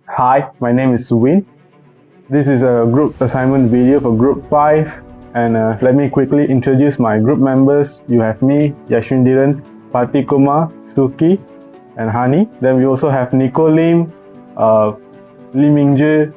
Hi, my name is Suvin. This is a group assignment video for Group 5, and let me quickly introduce my group members. You have me, Yashwindiran, Patikuma, Suki, and Hani. Then we also have Nico Lim, Li Mingzhi,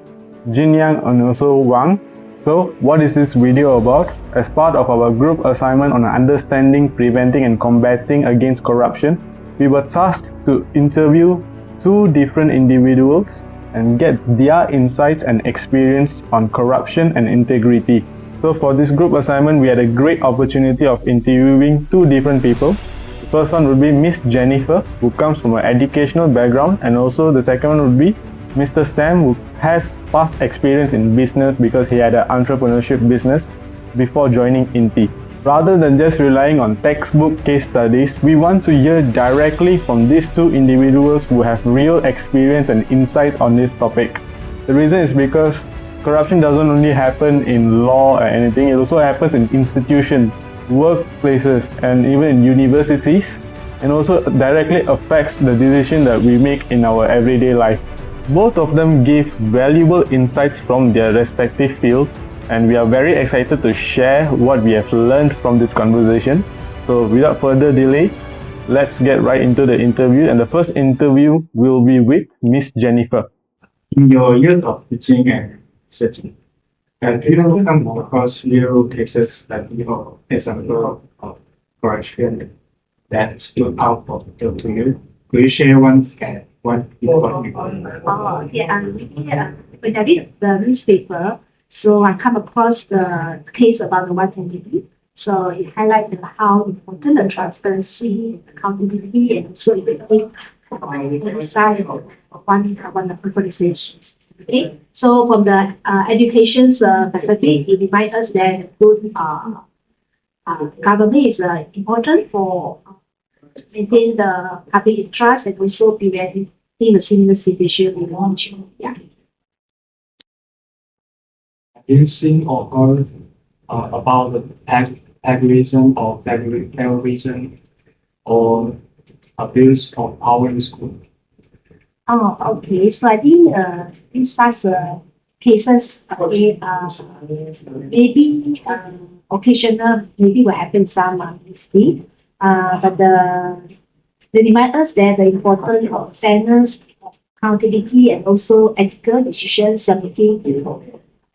Jin Yang, and also Wang. So, what is this video about? As part of our group assignment on understanding, preventing, and combating against corruption, we were tasked to interview two different individuals and get their insights and experience on corruption and integrity. So for this group assignment, we had a great opportunity of interviewing two different people. The first one would be Miss Jennifer, who comes from an educational background, and also the second one would be Mr. Sam, who has past experience in business because he had an entrepreneurship business before joining INTI. Rather than just relying on textbook case studies, we want to hear directly from these two individuals who have real experience and insights on this topic. The reason is because corruption doesn't only happen in law or anything, it also happens in institutions, workplaces, and even in universities, and also directly affects the decision that we make in our everyday life. Both of them gave valuable insights from their respective fields, and we are very excited to share what we have learned from this conversation. So without further delay, let's get right into the interview, and the first interview will be with Miss Jennifer. In your years of teaching and researching, have you ever come across real cases that example of corruption that stood out to you? Could you share one important When I read the newspaper, so I come across the case about the 110 So it highlighted how important the transparency, accountability, and also effective oversight of one of organizations. Okay, so from the education's perspective, it reminds us that good government is important for maintain the public trust and also preventing the similar situation in the future. Yeah. Have you seen or heard about the aggravation or terrorism or abuse of power in school? Oh, okay. So I think in such cases, maybe occasional, maybe will happen some mistake. But they remind us that the importance of fairness, accountability, and also ethical decisions making in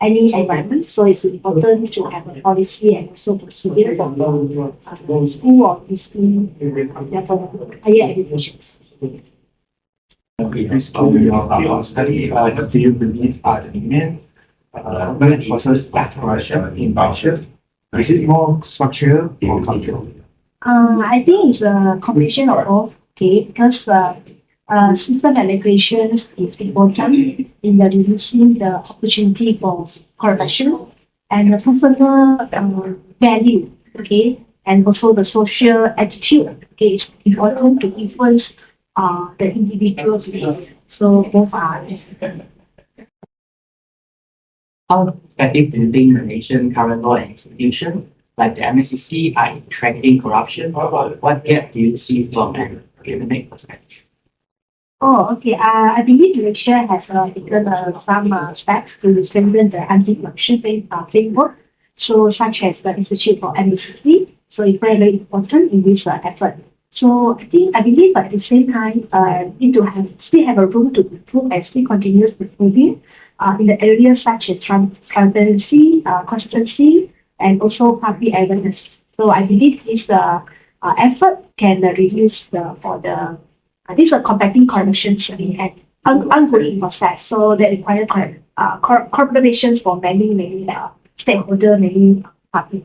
any environment. So it's important to have a policy and also procedure for the school or the school level higher educations. Based on your study, do you believe the main causes of corruption in Malaysia? Is it more structural or cultural? I think it's a combination of both. Okay, because system allocation is important in the reducing the opportunity for corruption and the personal value. Okay, and also the social attitude. Okay, it's important to influence the individual behavior. So both are important. How effective do you think Malaysian current law and institution like the MSCC are in tracking corruption? What gap do you see from an academic perspective? Oh, okay. I believe Malaysia has taken some steps to strengthen the anti-corruption framework. So, such as the Institute for MSCC. So, it's very, very important in this effort. So, I believe at the same time, need to still have a room to improve and still continuous improving in the areas such as transparency, consistency, and also public awareness. So, I believe this effort can reduce these are combating corruption and ongoing process. So that require cooperations for many stakeholders, many public.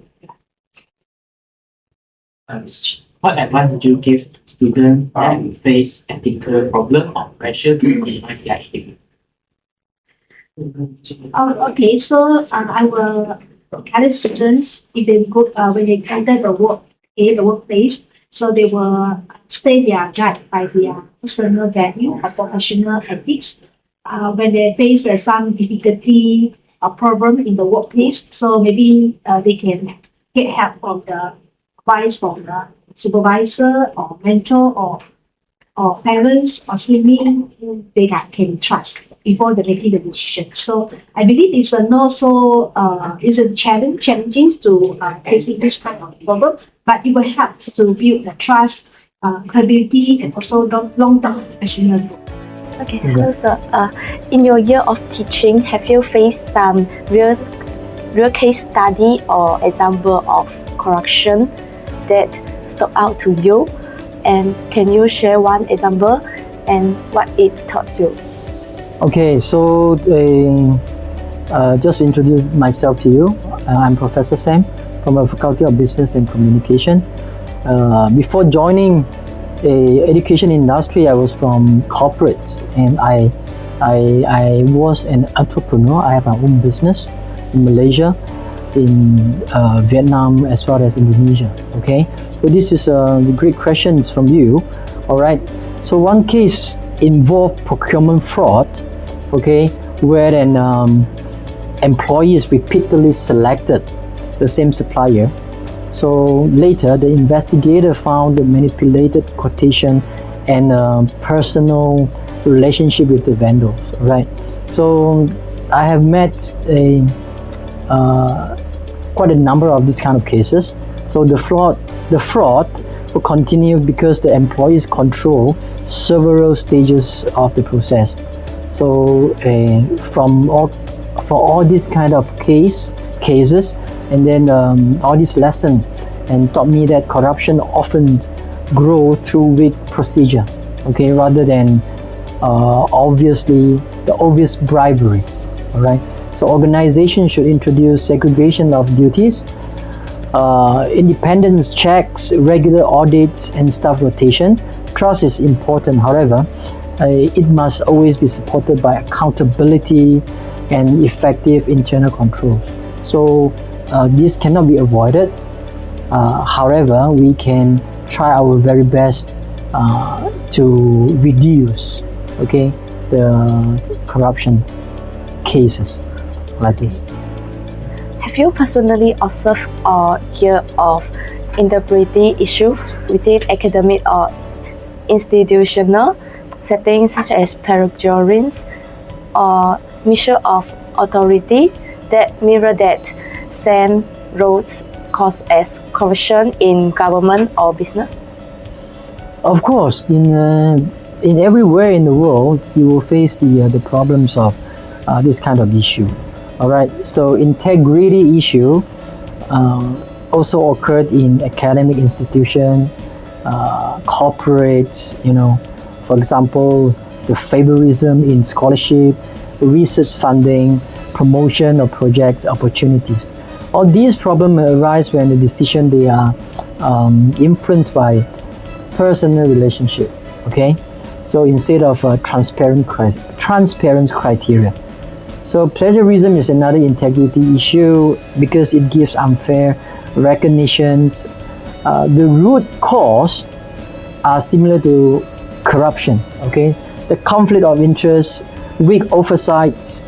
What advice would you give students that face ethical problem or pressure to minimize their activity? Okay, so I will encourage students if they go when they enter the workplace, so they will stay their guide by their personal value or professional ethics. When they face some difficulty or problem in the workplace, so maybe they can get help from the advice from the supervisor or mentor or parents or sibling who they can trust. before the making the decision. So I believe it's not so it's a challenging to facing this kind of problem, but it will help to build the trust, credibility, and also long-term professional growth. Okay, hello sir. In your year of teaching, have you faced some real case study or example of corruption that stuck out to you? And can you share one example and what it taught you? Okay, so just to introduce myself to you, I'm Professor Sam from the Faculty of Business and Communication. Before joining education industry, I was from corporates, and I was an entrepreneur. I have my own business in Malaysia, in Vietnam, as well as Indonesia. Okay, so this is great questions from you. All right, so one case involved procurement fraud. Okay, where an employee is repeatedly selected the same supplier. So later, the investigator found the manipulated quotation and personal relationship with the vendors. Right. So I have met quite a number of these kind of cases. So the fraud will continue because the employees control several stages of the process. So for all these kind of cases, and then all these lessons, and taught me that corruption often grows through weak procedure, okay, rather than obviously the obvious bribery. All right. So organizations should introduce segregation of duties, independence checks, regular audits, and staff rotation. Trust is important, however, it must always be supported by accountability and effective internal controls. So this cannot be avoided. However, we can try our very best to reduce, okay, the corruption cases like this. Have you personally observed or heard of integrity issues within academic or institutional settings such as plagiarism or misuse of authority that mirror that same roles cause as corruption in government or business? Of course, in everywhere in the world, you will face the problems of this kind of issue. All right. So integrity issue also occurred in academic institution, corporates. You know, for example, the favorism in scholarship, research funding, promotion of projects opportunities. All these problems arise when the decision they are influenced by personal relationship. Okay, so instead of transparent criteria. So plagiarism is another integrity issue because it gives unfair recognitions. The root cause are similar to corruption. Okay, the conflict of interest, weak oversights,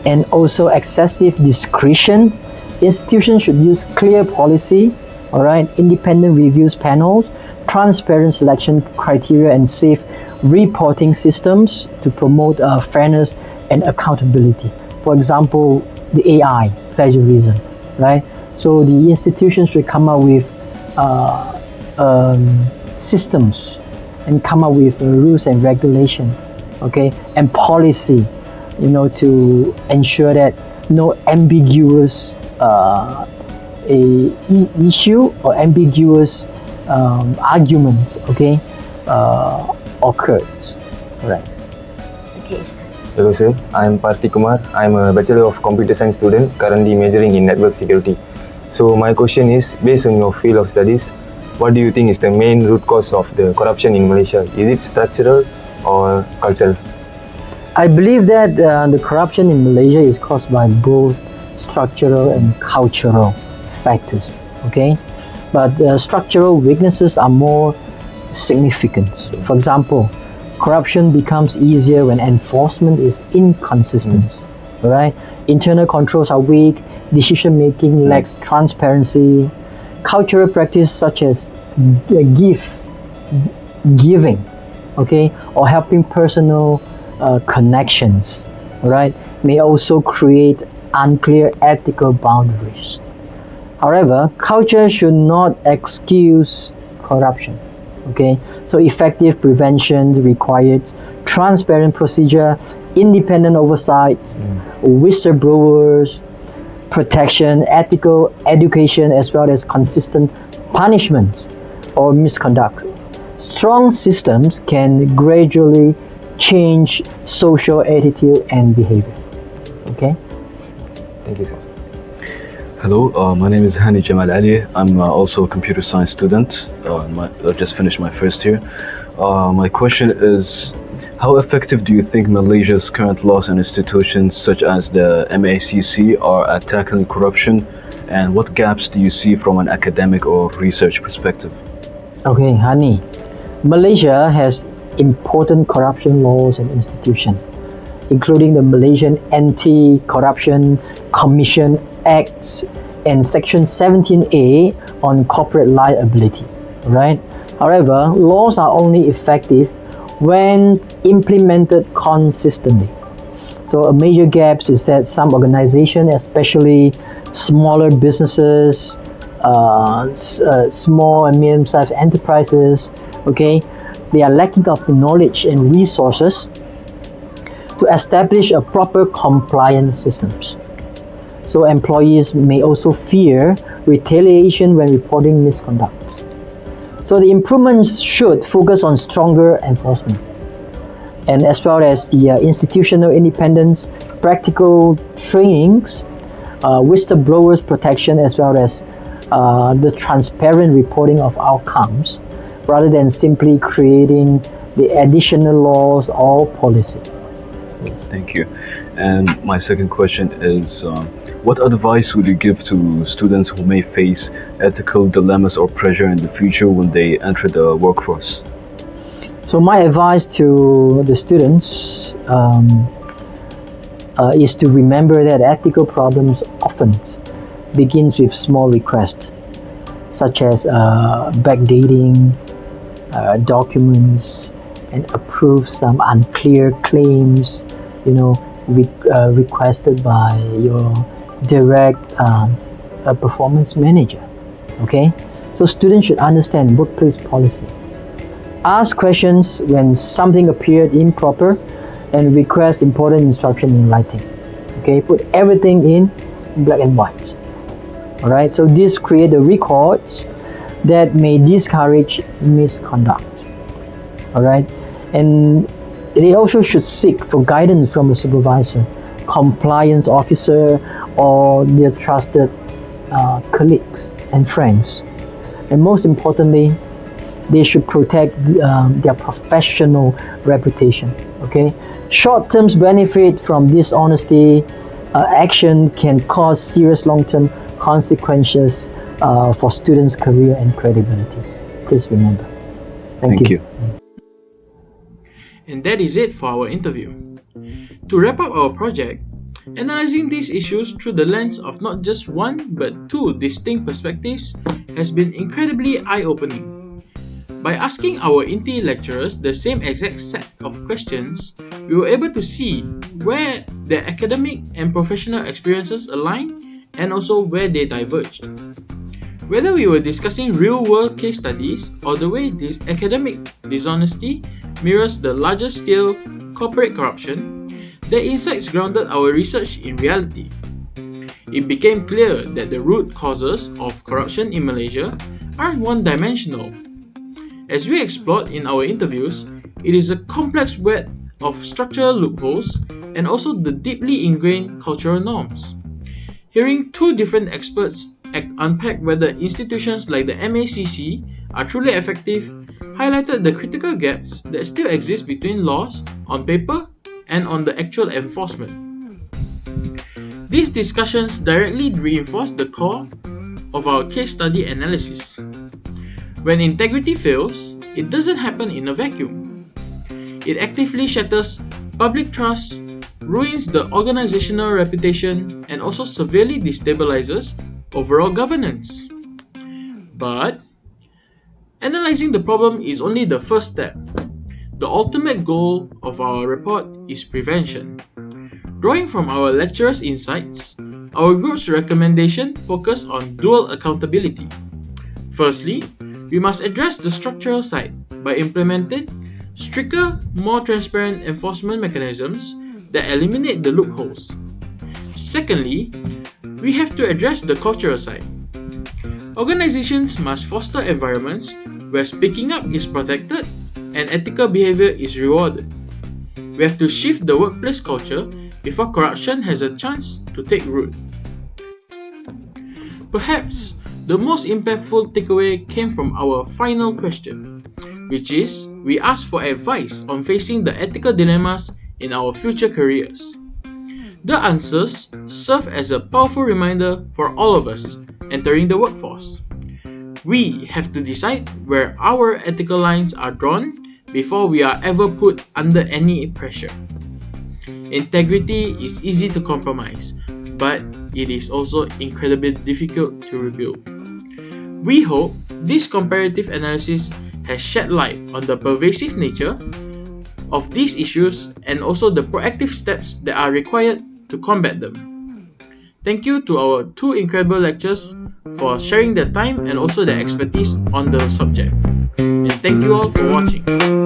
and also excessive discretion. Institutions should use clear policy, all right, independent reviews panels, transparent selection criteria, and safe reporting systems to promote fairness and accountability. For example, the AI plagiarism, right? So the institutions should come up with systems and come up with rules and regulations, okay, and policy, you know, to ensure that no ambiguous issue or ambiguous arguments, okay, occurs. Right. Okay. Hello sir, I am Parthi Kumar. I am a Bachelor of Computer Science student currently majoring in Network Security. So my question is, based on your field of studies, what do you think is the main root cause of the corruption in Malaysia? Is it structural or cultural? I believe that the corruption in Malaysia is caused by both structural and cultural factors, okay? But structural weaknesses are more significant. For example, corruption becomes easier when enforcement is inconsistent, right? Internal controls are weak, decision making lacks transparency, cultural practice such as giving, okay, or helping personal connections, right, may also create unclear ethical boundaries. However, culture should not excuse corruption. Okay, so effective prevention requires transparent procedure, independent oversight, whistleblowers, protection, ethical education, as well as consistent punishments or misconduct. Strong systems can gradually change social attitude and behavior. Okay. Thank you, sir. Hello, my name is Hani Jamal Ali. I'm also a computer science student. I just finished my first year. My question is, how effective do you think Malaysia's current laws and institutions, such as the MACC, are at tackling corruption? And what gaps do you see from an academic or research perspective? Okay, Hani. Malaysia has important corruption laws and institutions, including the Malaysian Anti-Corruption Commission Acts and Section 17A on corporate liability, right? However, laws are only effective when implemented consistently. So a major gap is that some organizations, especially smaller businesses, small and medium-sized enterprises, okay, they are lacking of the knowledge and resources to establish a proper compliance systems. So employees may also fear retaliation when reporting misconduct. So the improvements should focus on stronger enforcement, and as well as the institutional independence, practical trainings, whistleblowers protection, as well as the transparent reporting of outcomes, rather than simply creating the additional laws or policy. Yes, thank you. And my second question is, what advice would you give to students who may face ethical dilemmas or pressure in the future when they enter the workforce? So my advice to the students is to remember that ethical problems often begins with small requests, such as backdating documents and approve some unclear claims, requested by your direct performance manager. Okay, so students should understand workplace policy. Ask questions when something appeared improper, and request important instruction in writing. Okay, put everything in black and white. All right, so this create the records that may discourage misconduct. All right, and they also should seek for guidance from a supervisor, compliance officer, or their trusted colleagues and friends. And most importantly, they should protect their professional reputation. Okay, short-term benefit from dishonesty action can cause serious long-term consequences for students' career and credibility. Please remember. Thank you. And that is it for our interview. To wrap up our project, analyzing these issues through the lens of not just one but two distinct perspectives has been incredibly eye-opening. By asking our INTI lecturers the same exact set of questions, we were able to see where their academic and professional experiences align and also where they diverged. Whether we were discussing real-world case studies or the way this academic dishonesty mirrors the larger scale corporate corruption, their insights grounded our research in reality. It became clear that the root causes of corruption in Malaysia aren't one-dimensional. As we explored in our interviews, it is a complex web of structural loopholes and also the deeply ingrained cultural norms. Hearing two different experts unpack whether institutions like the MACC are truly effective highlighted the critical gaps that still exist between laws on paper and on the actual enforcement. These discussions directly reinforce the core of our case study analysis. When integrity fails, it doesn't happen in a vacuum. It actively shatters public trust, ruins the organizational reputation, and also severely destabilizes overall governance. But analyzing the problem is only the first step. The ultimate goal of our report is prevention. Drawing from our lecturers' insights, our group's recommendation focus on dual accountability. Firstly, we must address the structural side by implementing stricter, more transparent enforcement mechanisms that eliminate the loopholes. Secondly, we have to address the cultural side. Organizations must foster environments where speaking up is protected and ethical behavior is rewarded. We have to shift the workplace culture before corruption has a chance to take root. Perhaps the most impactful takeaway came from our final question, which is we asked for advice on facing the ethical dilemmas in our future careers. The answers serve as a powerful reminder for all of us entering the workforce. We have to decide where our ethical lines are drawn before we are ever put under any pressure. Integrity is easy to compromise, but it is also incredibly difficult to rebuild. We hope this comparative analysis has shed light on the pervasive nature of these issues and also the proactive steps that are required to combat them. Thank you to our two incredible lecturers for sharing their time and also their expertise on the subject. And thank you all for watching.